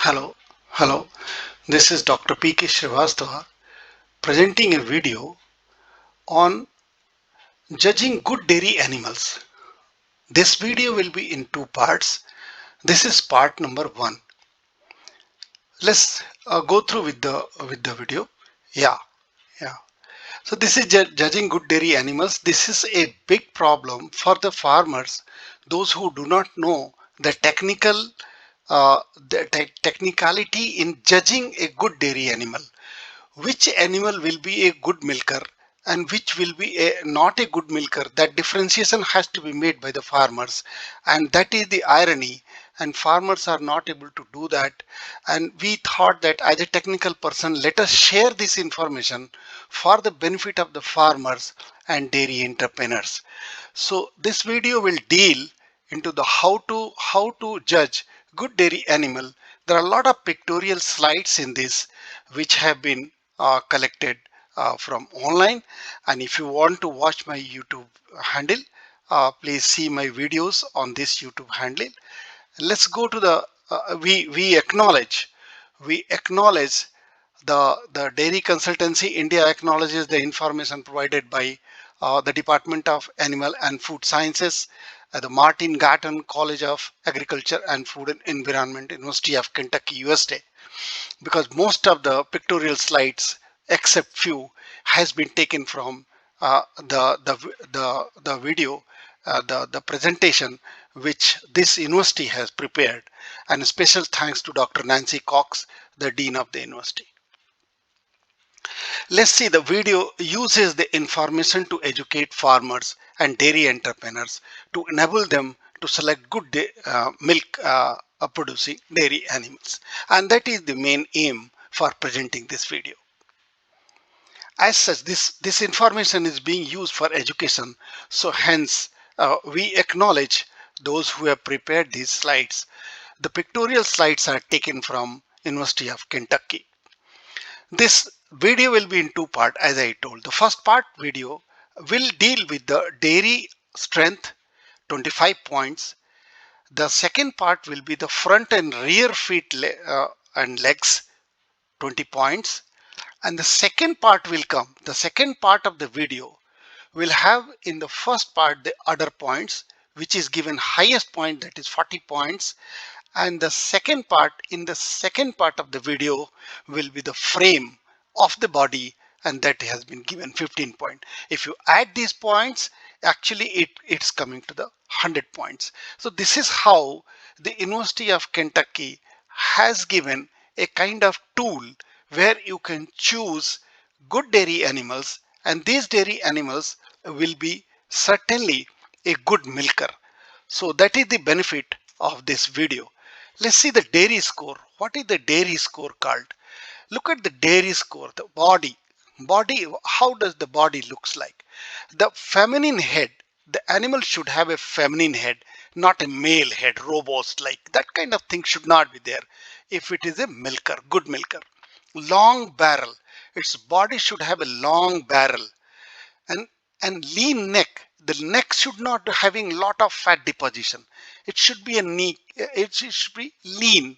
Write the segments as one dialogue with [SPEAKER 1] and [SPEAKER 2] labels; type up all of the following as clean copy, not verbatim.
[SPEAKER 1] Hello. This is Dr. PK Srivastava presenting a video on judging good dairy animals. This video will be in two parts. This is part number one. Let's go through with the video. Yeah, yeah. So this is judging good dairy animals. This is a big problem for the farmers, those who do not know the technicality in judging a good dairy animal. Which animal will be a good milker and which will be not a good milker? That differentiation has to be made by the farmers, and that is the irony, and farmers are not able to do that. And we thought that as a technical person, let us share this information for the benefit of the farmers and dairy entrepreneurs. So this video will deal into the how to judge good dairy animal. There are a lot of pictorial slides in this which have been collected from online, and if you want to watch my YouTube handle, please see my videos on this YouTube handle. Let's go to the we acknowledge the Dairy Consultancy India acknowledges the information provided by the Department of Animal and Food Sciences, the Martin Gatton College of Agriculture and Food and Environment, University of Kentucky, USA, because most of the pictorial slides, except few, has been taken from the video, the presentation which this university has prepared. And special thanks to Dr. Nancy Cox, the Dean of the university. Let's see, the video uses the information to educate farmers and dairy entrepreneurs to enable them to select good milk producing dairy animals. And that is the main aim for presenting this video. As such, this information is being used for education. So hence, we acknowledge those who have prepared these slides. The pictorial slides are taken from University of Kentucky. This video will be in two parts, as I told. The first part video will deal with the dairy strength, 25 points. The second part will be the front and rear feet and legs, 20 points. And the second part will come. The second part of the video will have in the first part the other points, which is given highest point, that is 40 points. And the second part, in the second part of the video, will be the frame of the body, and that has been given 15 points. If you add these points, actually it's coming to the 100 points. So this is how the University of Kentucky has given a kind of tool where you can choose good dairy animals, and these dairy animals will be certainly a good milker. So that is the benefit of this video. Let's see the dairy score. What is the dairy score called? Look at the dairy score, the body. How does the body looks like? The feminine head, the animal should have a feminine head, not a male head, robust, like that kind of thing should not be there if it is a milker, good milker. Long barrel, its body should have a long barrel, and lean neck. The neck should not having lot of fat deposition. It should be a knee, it should be lean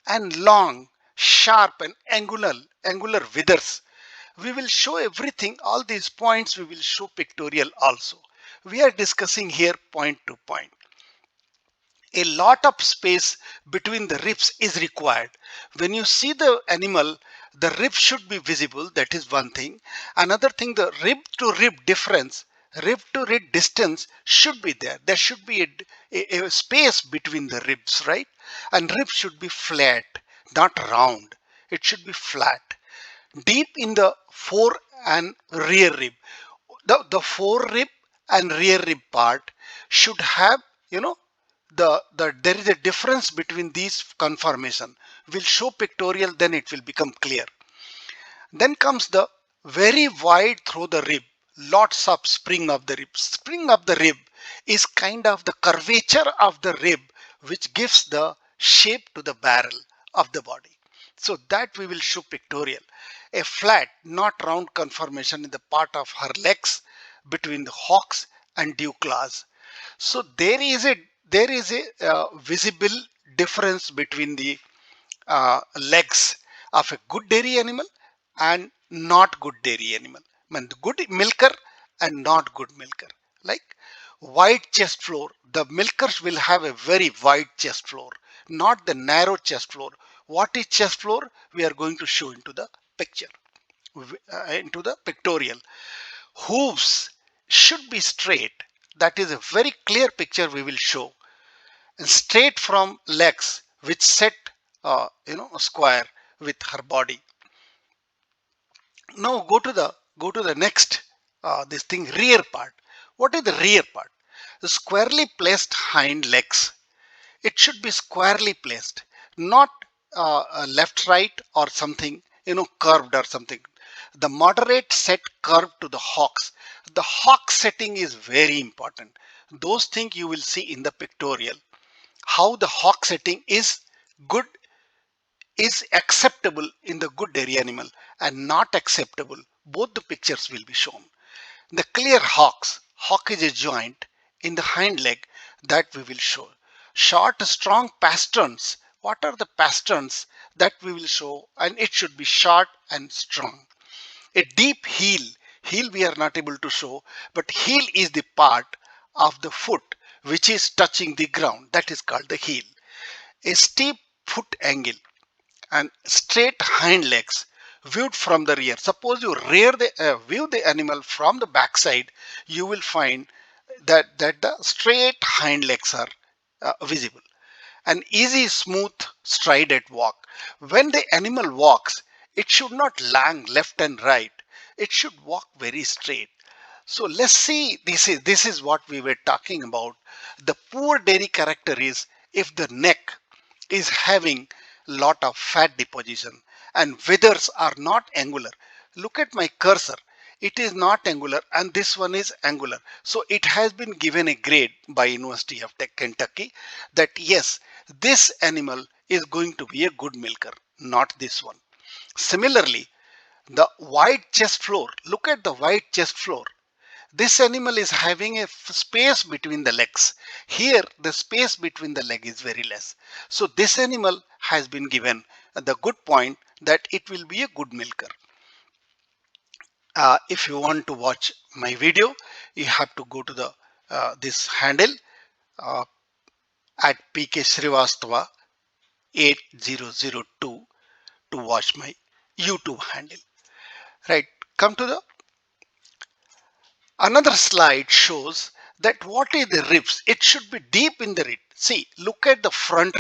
[SPEAKER 1] and long, sharp and angular withers. We will show everything, all these points we will show pictorial also. We are discussing here point to point. A lot of space between the ribs is required. When you see the animal, the rib should be visible. That is one thing. Another thing, the rib to rib difference, rib to rib distance should be there. There should be a space between the ribs, right? And rib should be flat, not round. It should be flat. Deep in the fore and rear rib. The fore rib and rear rib part should have, there is a difference between these conformation. We'll show pictorial, then it will become clear. Then comes the very wide through the rib, lots of spring of the rib. Spring of the rib is kind of the curvature of the rib which gives the shape to the barrel of the body. So that we will show pictorial. A flat, not round conformation in the part of her legs between the hocks and dew claws. So there is a visible difference between the legs of a good dairy animal and not good dairy animal. I mean, good milker and not good milker. Like wide chest floor, the milkers will have a very wide chest floor, not the narrow chest floor. What is chest floor? We are going to show into the picture, into the pictorial. Hooves should be straight. That is a very clear picture we will show. And straight from legs which set square with her body. Now go to the next this thing, rear part. What is the rear part? The squarely placed hind legs. It should be squarely placed, not left right or something curved or something. The moderate set curve to the hocks. The hock setting is very important. Those things you will see in the pictorial. How the hock setting is good, is acceptable in the good dairy animal and not acceptable. Both the pictures will be shown. The clear hocks. Hock is a joint in the hind leg that we will show. Short, strong pasterns. What are the pasterns that we will show? And it should be short and strong. A deep heel. Heel we are not able to show, but heel is the part of the foot which is touching the ground. That is called the heel. A steep foot angle and straight hind legs viewed from the rear. Suppose you view the animal from the backside, you will find that the straight hind legs are visible. An easy, smooth stride at walk. When the animal walks, it should not lang left and right. It should walk very straight. So let's see. This is what we were talking about. The poor dairy character is if the neck is having lot of fat deposition and withers are not angular. Look at my cursor. It is not angular and this one is angular. So it has been given a grade by University of Kentucky that yes, this animal is going to be a good milker, not this one. Similarly, the wide chest floor. Look at the wide chest floor. This animal is having a space between the legs. Here, the space between the leg is very less. So this animal has been given the good point that it will be a good milker. If you want to watch my video, you have to go to the this handle uh, at PK Srivastava 8002 to watch my YouTube handle. Right. Come to the another slide shows that what is the ribs. It should be deep in the rib. See, look at the front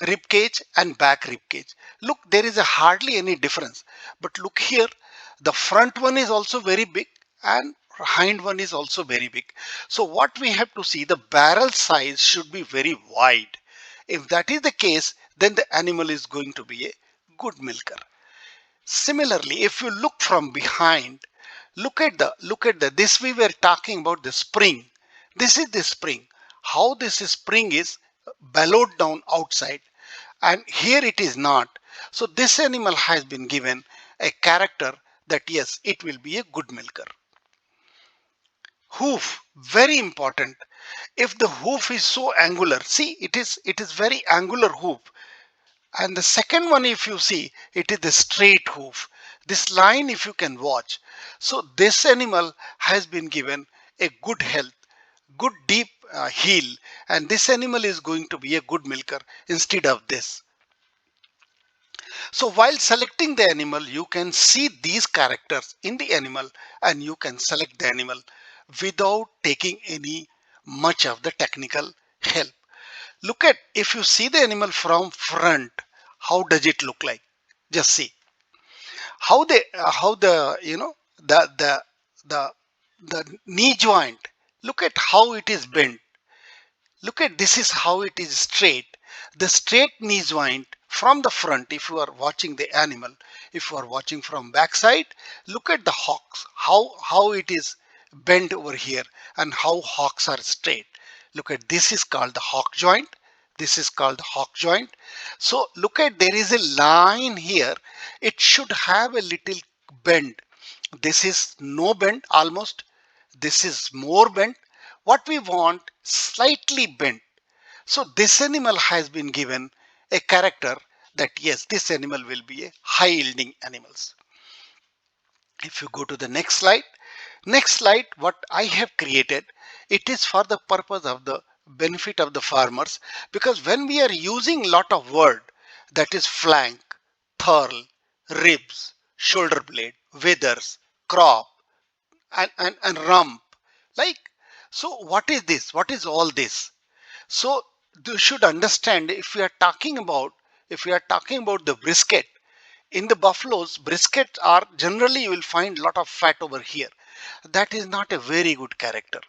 [SPEAKER 1] rib cage and back rib cage. Look, there is a hardly any difference. But look here, the front one is also very big and hind one is also very big. So what we have to see, the barrel size should be very wide. If that is the case, then the animal is going to be a good milker. Similarly, if you look from behind, look at the this we were talking about the spring. This is the spring. How this spring is bellowed down outside and here it is not. So this animal has been given a character that yes, it will be a good milker. Hoof, very important. If the hoof is so angular, see it is very angular hoof. And the second one, if you see, it is the straight hoof. This line, if you can watch. So this animal has been given a good health, good deep heel, and this animal is going to be a good milker instead of this. So while selecting the animal, you can see these characters in the animal and you can select the animal without taking any much of the technical help. Look at, if you see the animal from front, how does it look like? Just see how the the the knee joint. Look at how it is bent. Look at, this is how it is straight. The straight knee joint from the front, if you are watching the animal, if you are watching from backside, look at the hocks, how it is bent over here and how hocks are straight. Look at, this is called the hock joint. This is called the hock joint. So look at, there is a line here. It should have a little bend. This is no bend almost. This is more bent. What we want, slightly bent. So this animal has been given a character that yes, this animal will be a high yielding animals. If you go to the next slide, what I have created, it is for the purpose of the benefit of the farmers, because when we are using lot of word, that is flank, thurl, ribs, shoulder blade, withers, crop, and rump, like, so what is this? What is all this? So you should understand, if we are talking about the brisket, in the buffaloes, brisket are generally, you will find lot of fat over here. That is not a very good character.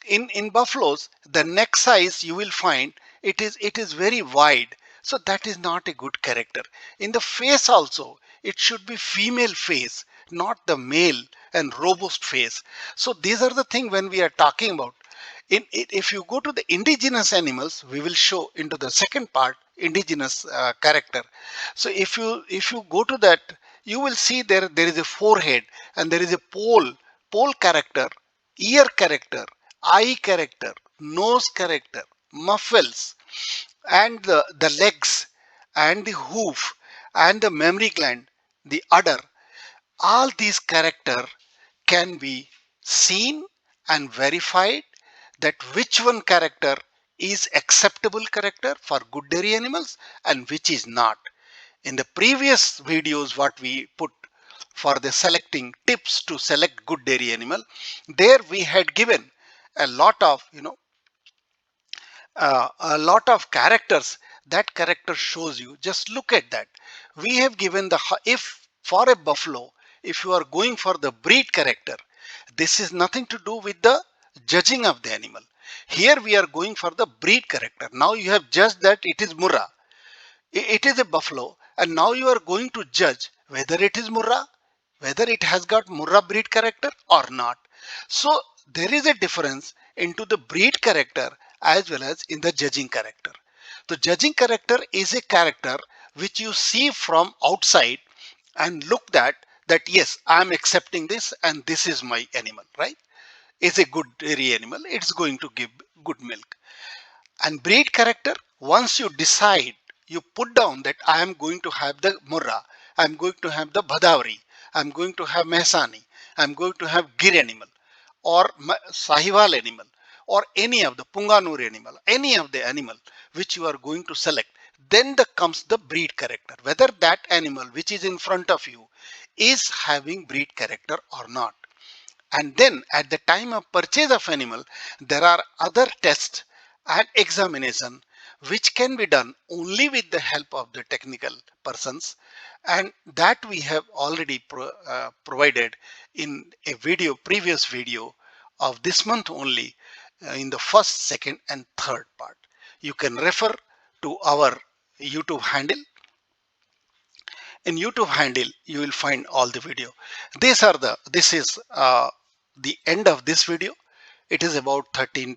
[SPEAKER 1] In buffaloes, the neck size, you will find it is very wide, so that is not a good character. In the face also, it should be female face, not the male and robust face. So these are the things when we are talking about. If you go to the indigenous animals, we will show into the second part, indigenous character. So if you go to that, you will see there is a forehead, and there is a pole character, ear character, eye character, nose character, muffles, and the legs, and the hoof, and the mammary gland, the udder. All these character can be seen and verified, that which one character is acceptable character for good dairy animals and which is not. In the previous videos what we put for the selecting tips to select good dairy animal, there we had given a lot of a lot of characters. That character shows you, just look at that. We have given if for a buffalo, if you are going for the breed character, this is nothing to do with the judging of the animal. Here we are going for the breed character. Now you have judged that it is murra, it is a buffalo, and now you are going to judge whether it is murra, whether it has got murra breed character or not. So there is a difference into the breed character as well as in the judging character. The judging character is a character which you see from outside and look that yes, I am accepting this and this is my animal, right? Is a good dairy animal, it's going to give good milk. And breed character, once you decide, you put down that I am going to have the Murra, I am going to have the Bhadavari, I am going to have Mehsani, I am going to have Gir animal, or Sahiwal animal, or any of the Punganur animal, any of the animal which you are going to select, then comes the breed character. Whether that animal which is in front of you is having breed character or not. And then at the time of purchase of animal, there are other tests and examination which can be done only with the help of the technical persons, and that we have already provided in a previous video of this month only, in the first, second and third part. You can refer to our YouTube handle. In YouTube handle, you will find all the video. This is the end of this video. It is about 13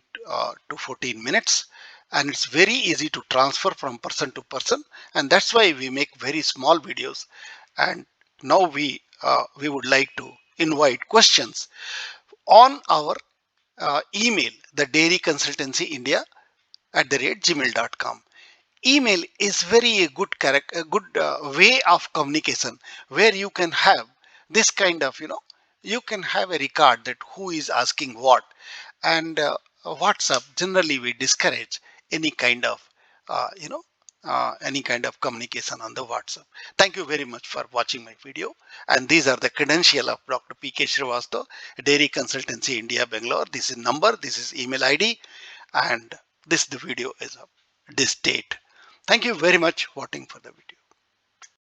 [SPEAKER 1] to 14 minutes, and it's very easy to transfer from person to person, and that's why we make very small videos. And now we would like to invite questions on our email, the dairy consultancy india @gmail.com. Email is very a good way of communication, where you can have this kind of, you can have a record that who is asking what. And WhatsApp, generally we discourage any kind of any kind of communication on the WhatsApp. Thank you very much for watching my video, and these are the credential of Dr. PK Srivastava, Dairy Consultancy India, Bangalore. This is number, this is email ID, and this the video is of this date. Thank you very much for watching for the video.